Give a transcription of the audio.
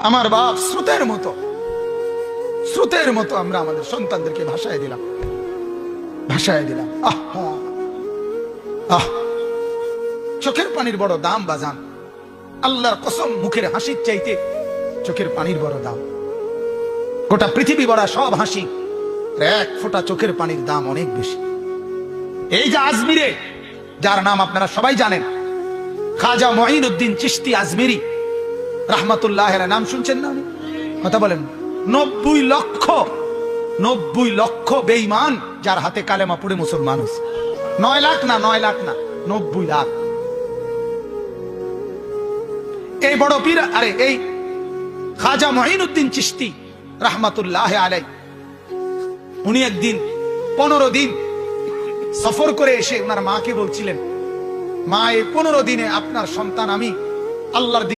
আমার বাপ স্রোতের মতো আমরা আমাদের সন্তানদেরকে ভাষায় দিলাম। চোখের পানির বড় দাম বাজান, আল্লাহর কসম, মুখের হাসির চাইতে চোখের পানির বড় দাম। গোটা পৃথিবী ভরা সব হাসি, এক ফোঁটা চোখের পানির দাম অনেক বেশি। এই যে আজমিরে, যার নাম আপনারা সবাই জানেন, খাজা মঈনুদ্দিন চিশতি আজমিরি রাহমাতুল্লাহ আলাইহি, নাম শুনছেন না? কথা বলেন। 90 লক্ষ বেঈমান যার হাতে কালেমা পড়ে মুসলমান হয়েছে। 9 লাখ না 90 লাখ। এই বড় পীর, আরে এই খাজা মঈনুদ্দিন চিশতি রাহমাতুল্লাহ আলাইহি, উনি একদিন 15 দিন সফর করে এসে ওনার মাকে বলছিলেন, মা, এই 15 দিনে আপনার সন্তান আমি আল্লাহর দিকে